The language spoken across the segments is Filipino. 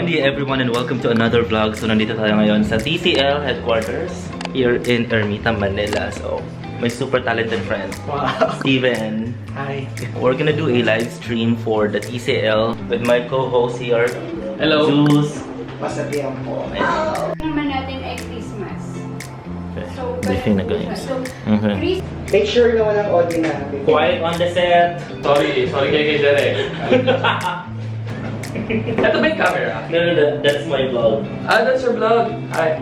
Wendy everyone and welcome to another vlog. So nandito tayo ngayon sa TCL headquarters here in Ermita, Manila. So my super talented friend, Steven. Hi. We're gonna do a live stream for the TCL with my co-host here. Hello. Juice. Pasatiyan po. Naman natin ay Christmas. Okay. So, Briefing na guys. So, Okay. Make sure na walang audio na. Quiet on the set. Sorry kay Derek. Ito ba yung camera? No, that's my vlog. That's your vlog. Hi.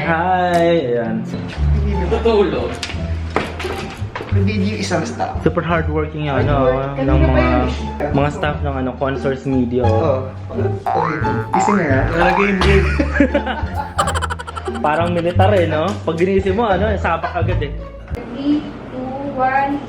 Hi. Ayan. Tutulog. Video isang staff. Super hardworking yung ng mga staff ng Consource Media. Oo. Ising na nga. Nalagay yung game. Parang militar no? Pag ginising mo, sabak agad 3, 2, 1.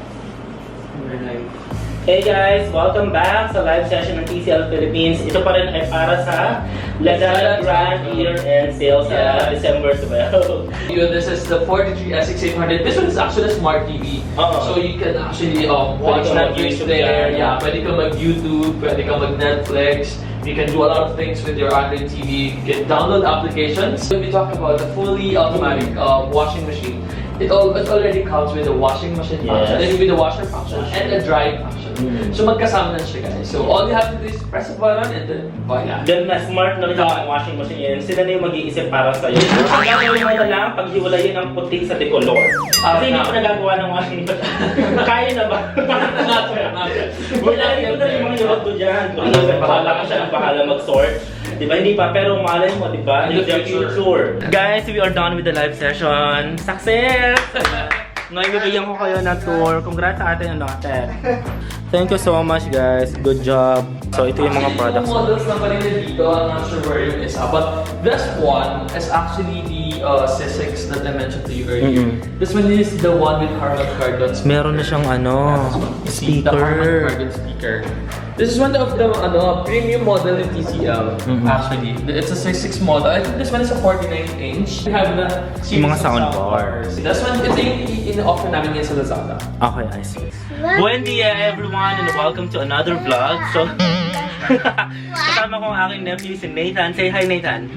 Hey guys! Welcome back sa live session ng TCL Philippines. Ito pa rin ay para sa Lazada Grand Year-End Sale sa December 12. This is the 43SX800. This one is actually a smart TV. So you can actually watch Netflix there. Yeah, pwede ka mag-YouTube, pwede ka mag-Netflix. You can do a lot of things with your Android TV. You can download applications. When we talk about the fully automatic washing machine, it already comes with the washing machine function, then with the washer function, and the drying function. So magkasama na siya guys. So all you have to do is press a button and then voila. Dahil na smart na rin ang washing machine yan, sila na yung mag-iisip para sa'yo. Ang gagawin mo na lang, paghiwalayin ang puti sa decolor. Kasi hindi ko nagagawa ng washing machine. Kaya na ba? Wala rin ko na yung mga yurot ko dyan. Bahala ka siya ng bahala mag-sort. Diba? Hindi pa, pero malay mo, diba? In the future. Guys, we are done with the live session. Success! Ngayon, bibigyan ko kayo ng tour. Congrats sa atin, ate. Thank you so much, guys. Good job. So, ito yung mga products. Yung models na pala dito, I'm not sure where yung isa. But this one is actually the C6 that I mentioned to you earlier. This one is the one with Harman Kardon. Meron na siyang The Harman Kardon speaker. This is one of the premium model in TCL. Actually, it's a 6.6 model. I think this one is a 49-inch. We have the Yung mga soundbar. This one is in-offer namin yun sa Lazada. Okay, I see. Buen dia everyone and welcome to another vlog. So, kasama ko ang aking nephew si Nathan. Say hi, Nathan.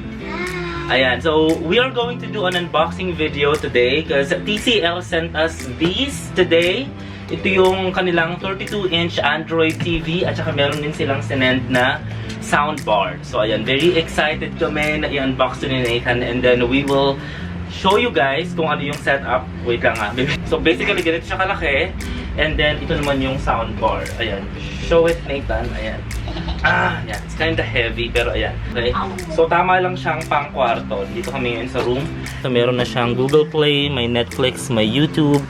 Ayan, so we are going to do an unboxing video today because TCL sent us these today. Ito yung kanilang 32-inch Android TV at saka meron din silang sinend na soundbar. So ayan, very excited kami na i-unbox ni Nathan and then we will show you guys kung ano yung setup. Wait lang So basically, ganito siya kalaki and then ito naman yung soundbar. Ayan, show it Nathan. Ayan. Yeah, it's kinda heavy pero ayan. Okay. So tama lang siyang pang kwarto. Dito kami ngayon sa room. So meron na siyang Google Play, may Netflix, may YouTube,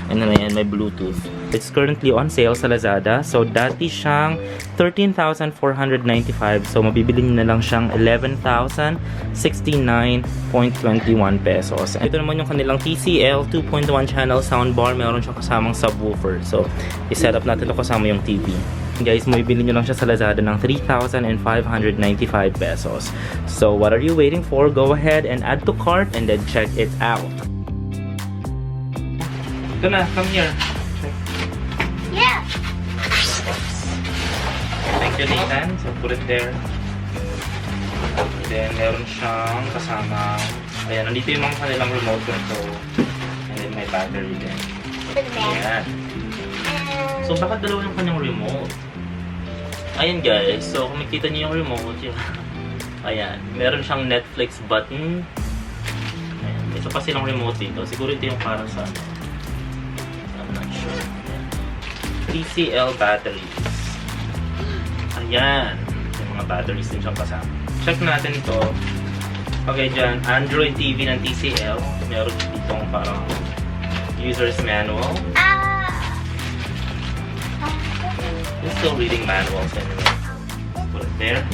and then ayan, may Bluetooth. It's currently on sale sa Lazada. So dati siyang 13,495. So mabibili niyo na lang siyang 11,069.21 pesos. And ito naman yung kanilang TCL 2.1 channel soundbar. Meron siyang kasamang subwoofer. So i-set up natin ito kasama yung TV. Guys, mabibili nyo lang siya sa Lazada ng 3,595 pesos. So what are you waiting for? Go ahead and add to cart and then check it out. Ito na, come here. Yeah! Thank you, Nathan. So put it there. Then meron siyang kasama. Ayan, nandito yung mga kanilang remote control. And then may battery din. Ayan. So bakit dalawa yung kanyang remote? Ayan guys, so kung makita niyo yung remote, ayan, meron siyang Netflix button. Ayan, isa pa silang remote dito. Siguro ito yung para sa I'm not sure. Ayan. TCL batteries. Ayan, yung mga batteries din siyang kasama. Check natin ito. Okay, dyan, Android TV ng TCL. Meron dito parang user's manual. It's still reading manuals anyway. Put it there.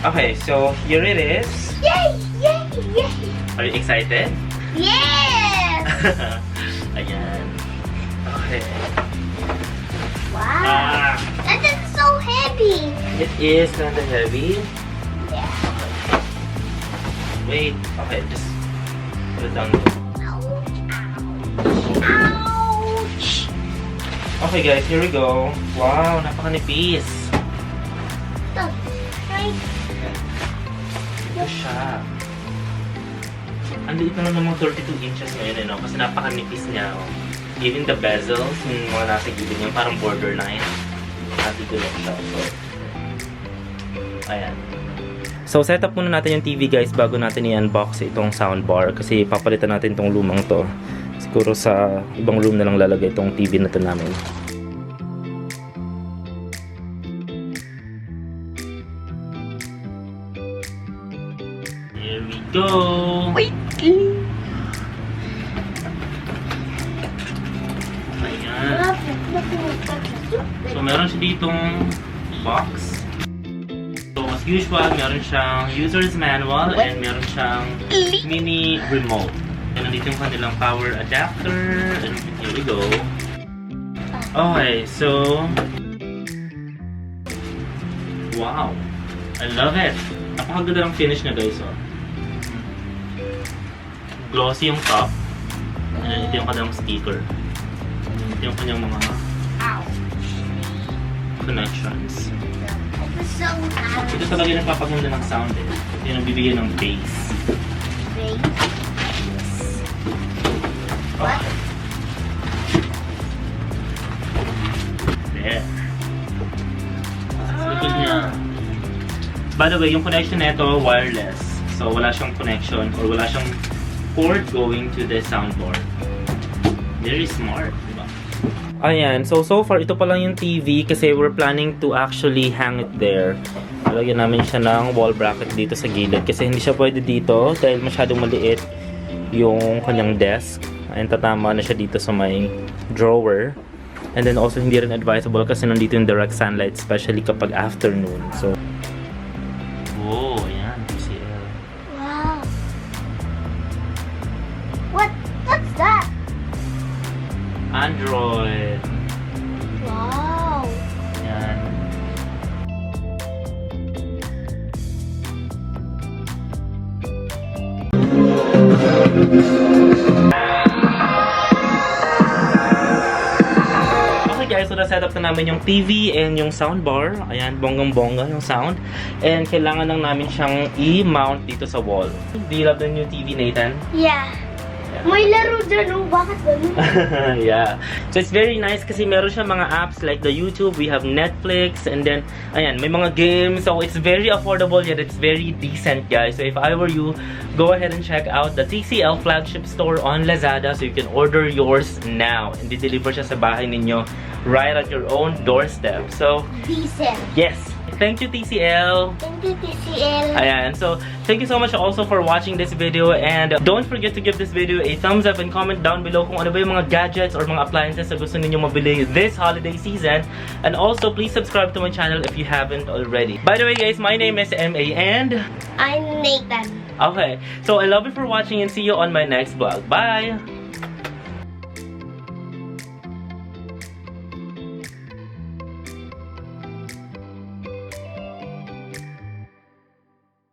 Okay, so here it is. Yay! Yay! Yay! Are you excited? Yes! Ayan. Okay. Wow! That is so heavy! It is kind of heavy. Yeah. Wait. Okay, just put it down there. Ouch! Okay guys, here we go. Wow, napakanipis. Look, right. ano siya. Ang liit na lang ng mga 32 inches ngayon, no? Kasi napakanipis niya. Oh. Even the bezels, yung mga nasa gilid niya, parang borderline. Nandito lang siya. So, ayan. So, set up muna natin yung TV guys bago natin i-unbox itong soundbar. Kasi papalitan natin itong lumang to. Siguro sa ibang room na lang lalagay itong TV na to namin. Here we go! Wait. Ayan. So, meron siya ditong box. So, as usual, meron siyang user's manual and meron siyang mini remote. And nandito yung kanilang power adapter. And here we go. Okay, so... Wow! I love it! Napakaganda ng finish na guys, oh. Glossy yung top. And ito yung kanilang speaker. Ito yung kanyang mga connections. So loud. Ito talaga yung nagpapaganda ng sound eh. Ito yung nagbibigay ng bass. Wait. Yes. What? There. Sa likod niya. By the way, yung connection nito wireless. So wala siyang connection or wala siyang cord going to the soundboard. Very smart, diba? Ayan, so far ito pa lang yung TV kasi we're planning to actually hang it there. Lagyan namin siya ng wall bracket dito sa gilid kasi hindi siya pwede dito dahil masyadong maliit yung kanyang desk. Ayan, tatama na siya dito sa may drawer. And then also hindi rin advisable kasi nandito yung direct sunlight, especially kapag afternoon. So, oh, ayan, TCL. Wow. What's that? Android. Wow. Ayan. Okay guys, so na-set up na namin yung TV and yung soundbar. Ayan, bonggang-bongga yung sound. And kailangan lang namin siyang i-mount dito sa wall. Do you love the new TV, Nathan? Yeah. May laro dyan, oh. Bakit ganun? Yeah. So it's very nice kasi meron siya mga apps like the YouTube, we have Netflix, and then, ayan, may mga games. So it's very affordable yet it's very decent, guys. So if I were you, go ahead and check out the TCL flagship store on Lazada so you can order yours now. And di-deliver siya sa bahay ninyo right at your own doorstep. So, Decent. yes. Thank you, TCL. Thank you, TCL. Ayan, so thank you so much also for watching this video, and don't forget to give this video a thumbs up and comment down below kung ano ba yung mga gadgets or mga appliances na gusto ninyo mabili this holiday season. And also, please subscribe to my channel if you haven't already. By the way guys, my name is MA and I'm Nathan. okay, so I love you for watching and see you on my next vlog. Bye!